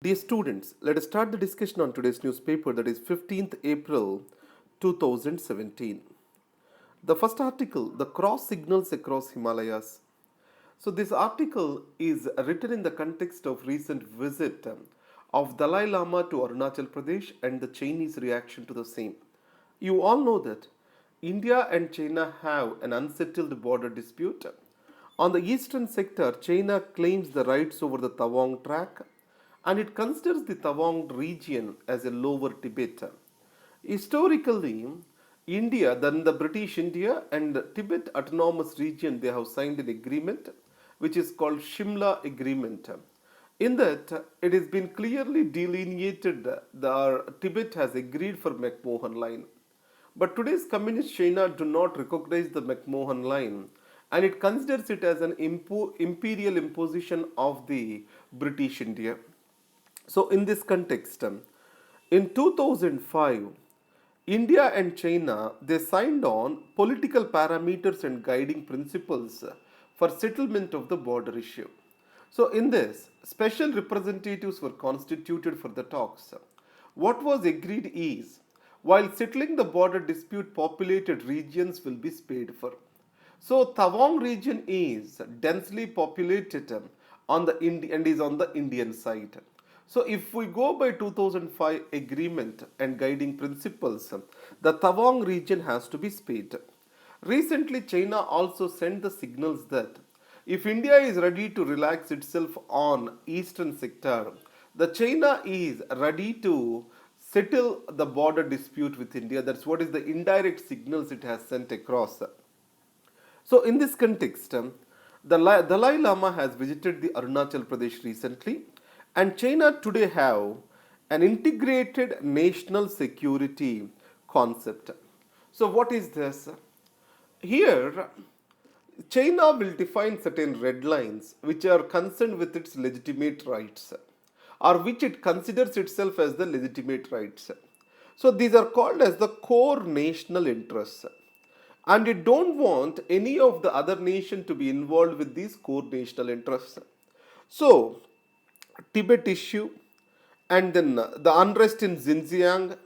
Dear students, let us start the discussion on today's newspaper, that is 15th April 2017. The first article, The Cross Signals Across Himalayas. So this article is written in the context of recent visit of Dalai Lama to Arunachal Pradesh and the Chinese reaction to the same. You all know that India and China have an unsettled border dispute. On the eastern sector, China claims the rights over the Tawang track and it considers the Tawang region as a lower Tibet. Historically, India, then the British India and Tibet Autonomous Region, they have signed an agreement which is called Shimla Agreement. In that, it has been clearly delineated that Tibet has agreed for McMahon Line. But today's communist China do not recognize the McMahon Line and it considers it as an imperial imposition of the British India. So, in this context, in 2005, India and China they signed on political parameters and guiding principles for settlement of the border issue. So, in this, special representatives were constituted for the talks. What was agreed is, while settling the border dispute, populated regions will be paid for. So, Tawang region is densely populated on the and is on the Indian side. So, if we go by 2005 agreement and guiding principles, the Tawang region has to be spared. Recently, China also sent the signals that if India is ready to relax itself on eastern sector, the China is ready to settle the border dispute with India. That's what is the indirect signals it has sent across. So, in this context, the Dalai Lama has visited the Arunachal Pradesh recently, and China today have an integrated national security concept. So, what is this? Here, China will define certain red lines which are concerned with its legitimate rights or which it considers itself as the legitimate rights. So these are called as the core national interests. And it don't want any of the other nation to be involved with these core national interests. So Tibet issue and then the unrest in Xinjiang,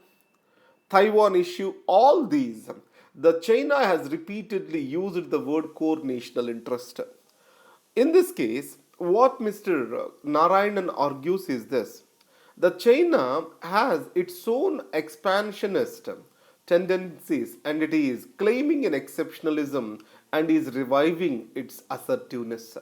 Taiwan issue, all these, the China has repeatedly used the word core national interest. In this case, what Mr. Narayanan argues is this: the China has its own expansionist tendencies and it is claiming an exceptionalism and is reviving its assertiveness.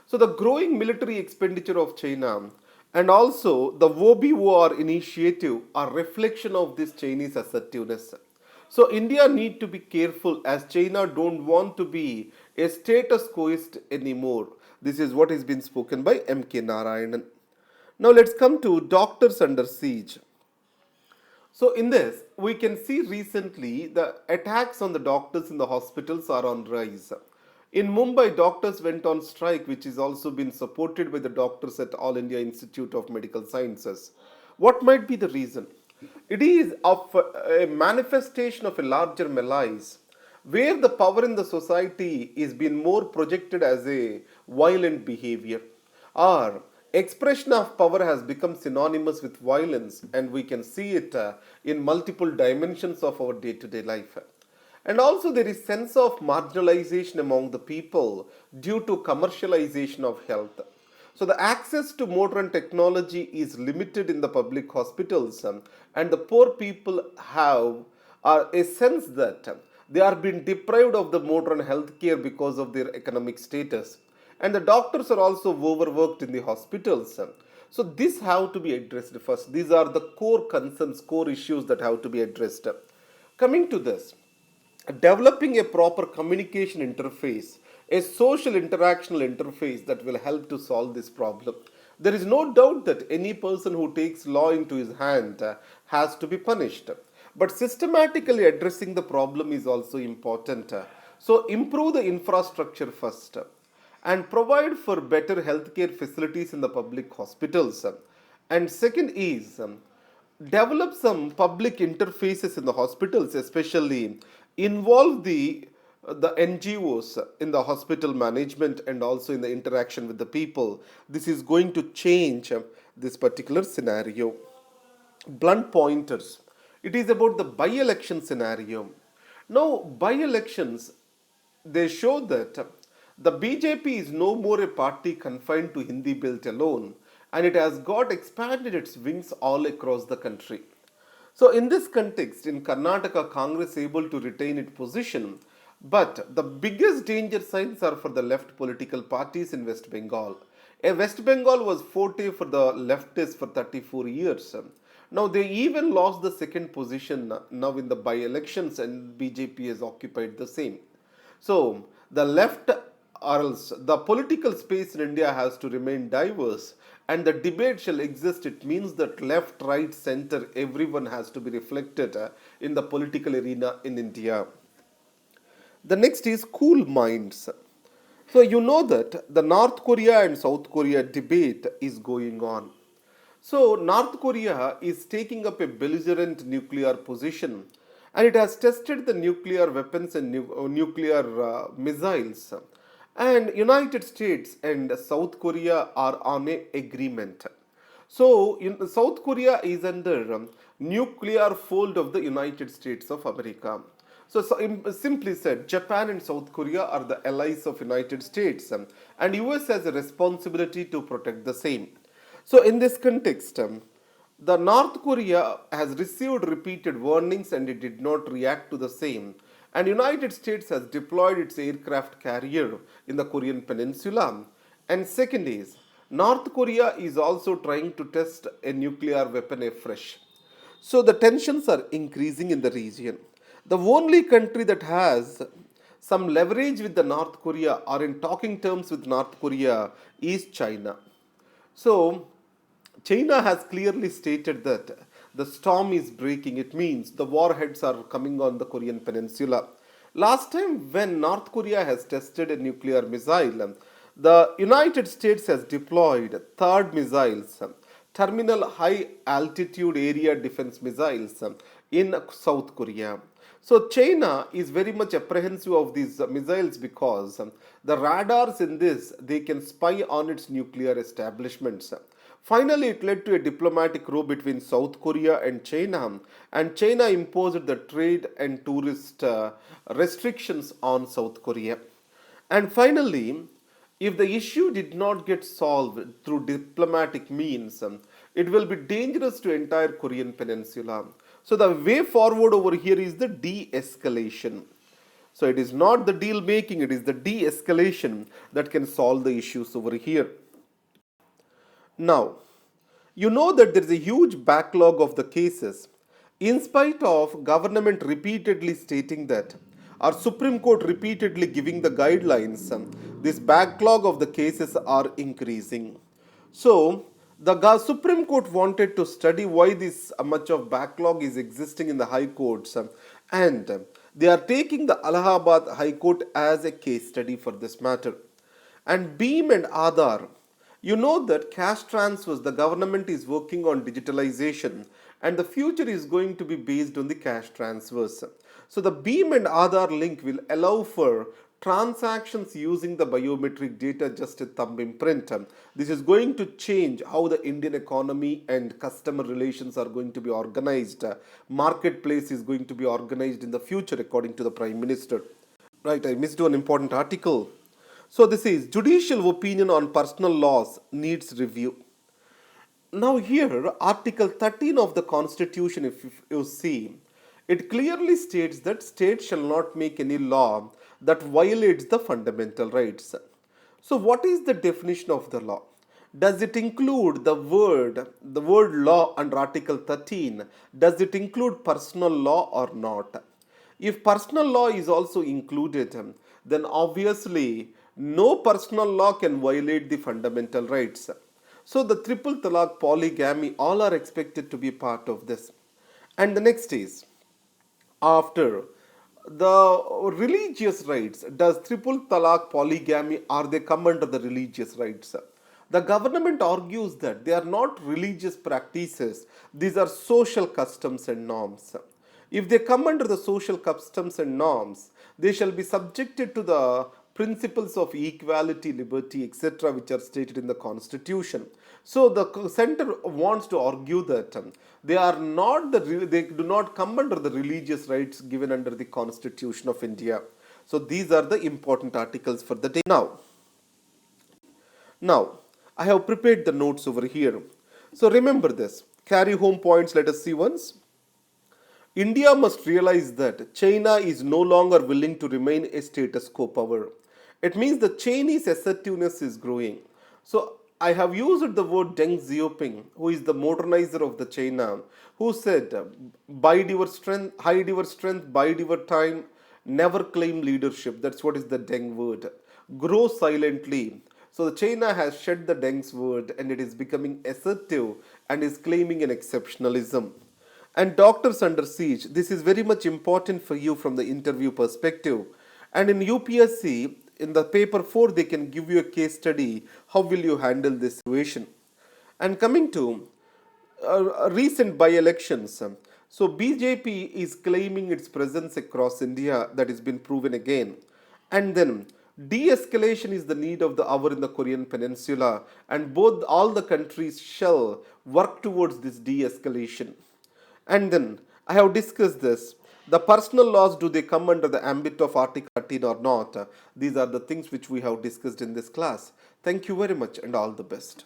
So the growing military expenditure of China and also the WOBWR initiative are reflection of this Chinese assertiveness. So India need to be careful as China don't want to be a status quoist anymore. This is what has been spoken by M.K. Narayanan. Now let's come to doctors under siege. So in this, we can see recently the attacks on the doctors in the hospitals are on rise. In Mumbai, doctors went on strike, which is also been supported by the doctors at All India Institute of Medical Sciences. What might be the reason? It is of a manifestation of a larger malaise, where the power in the society is being more projected as a violent behavior, or expression of power has become synonymous with violence, and we can see it in multiple dimensions of our day-to-day life. And also there is sense of marginalization among the people due to commercialization of health. So the access to modern technology is limited in the public hospitals, and the poor people have a sense that they are being deprived of the modern healthcare because of their economic status. And the doctors are also overworked in the hospitals. So this have to be addressed first. These are the core concerns, core issues that have to be addressed. Coming to this, developing a proper communication interface, a social interactional interface that will help to solve this problem. There is no doubt that any person who takes law into his hand has to be punished. But systematically addressing the problem is also important. So improve the infrastructure first and provide for better healthcare facilities in the public hospitals. And second is develop some public interfaces in the hospitals, especially involve the NGOs in the hospital management and also in the interaction with the people. This is going to change this particular scenario. Blunt pointers. It is about the by-election scenario. Now, by-elections, they show that the BJP is no more a party confined to Hindi belt alone, and it has got expanded its wings all across the country. So, in this context, in Karnataka, Congress able to retain its position, but the biggest danger signs are for the left political parties in West Bengal. West Bengal was forte for the leftists for 34 years. Now they even lost the second position now in the by-elections, and BJP has occupied the same. So the left or else the political space in India has to remain diverse and the debate shall exist. It means that left, right, center, everyone has to be reflected in the political arena in India. The next is cool minds. So you know that the North Korea and South Korea debate is going on. So North Korea is taking up a belligerent nuclear position and it has tested the nuclear weapons and nuclear missiles. And United States and South Korea are on a agreement. So South Korea is under nuclear fold of the United States of America. So, simply said, Japan and South Korea are the allies of United States, and US has a responsibility to protect the same. So, in this context, the North Korea has received repeated warnings and it did not react to the same. And United States has deployed its aircraft carrier in the Korean Peninsula. And second is, North Korea is also trying to test a nuclear weapon afresh. So the tensions are increasing in the region. The only country that has some leverage with the North Korea or in talking terms with North Korea is China. So China has clearly stated that the storm is breaking. It means the warheads are coming on the Korean Peninsula. Last time, when North Korea has tested a nuclear missile, the United States has deployed third missiles, terminal high altitude area defense missiles in South Korea. So China is very much apprehensive of these missiles because the radars in this they can spy on its nuclear establishments. Finally, it led to a diplomatic row between South Korea and China imposed the trade and tourist restrictions on South Korea. And finally, if the issue did not get solved through diplomatic means, it will be dangerous to entire Korean peninsula. So the way forward over here is the de-escalation. So it is not the deal making, it is the de-escalation that can solve the issues over here. Now, you know that there is a huge backlog of the cases in spite of government repeatedly stating that our Supreme Court repeatedly giving the guidelines, this backlog of the cases are increasing. So, the Supreme Court wanted to study why this much of backlog is existing in the High Courts and they are taking the Allahabad High Court as a case study for this matter. And Beam and Aadhaar, you know that cash transfers, the government is working on digitalization and the future is going to be based on the cash transfers. So the Beam and Aadhaar link will allow for transactions using the biometric data, just a thumb imprint. This is going to change how the Indian economy and customer relations are going to be organized. Marketplace is going to be organized in the future according to the Prime Minister. Right, I missed one important article. So this is judicial opinion on personal laws needs review. Now here, Article 13 of the Constitution, if you see, it clearly states that states shall not make any law that violates the fundamental rights. So what is the definition of the law? Does it include the word law under Article 13? Does it include personal law or not? If personal law is also included, then obviously no personal law can violate the fundamental rights. So the triple talaq, polygamy, all are expected to be part of this. And the next is, after the religious rights, does triple talaq, polygamy, are they come under the religious rights? The government argues that they are not religious practices, these are social customs and norms. If they come under the social customs and norms, they shall be subjected to the principles of equality, liberty, etc., which are stated in the Constitution. So the center wants to argue that they do not come under the religious rights given under the Constitution of India. So these are the important articles for the day. Now, I have prepared the notes over here. So remember this. Carry home points. Let us see once. India must realize that China is no longer willing to remain a status quo power. It means the Chinese assertiveness is growing. So I have used the word Deng Xiaoping, who is the modernizer of the China, who said, "Bide your strength, hide your strength, bide your time, never claim leadership." That's what is the Deng word. Grow silently. So China has shed the Deng's word and it is becoming assertive and is claiming an exceptionalism. And doctors under siege, this is very much important for you from the interview perspective. And in UPSC, in the paper 4, they can give you a case study. How will you handle this situation? And coming to recent by-elections, so BJP is claiming its presence across India that has been proven again. And then de-escalation is the need of the hour in the Korean Peninsula, and both all the countries shall work towards this de-escalation. And then I have discussed this. The personal laws, do they come under the ambit of Article 13 or not? These are the things which we have discussed in this class. Thank you very much and all the best.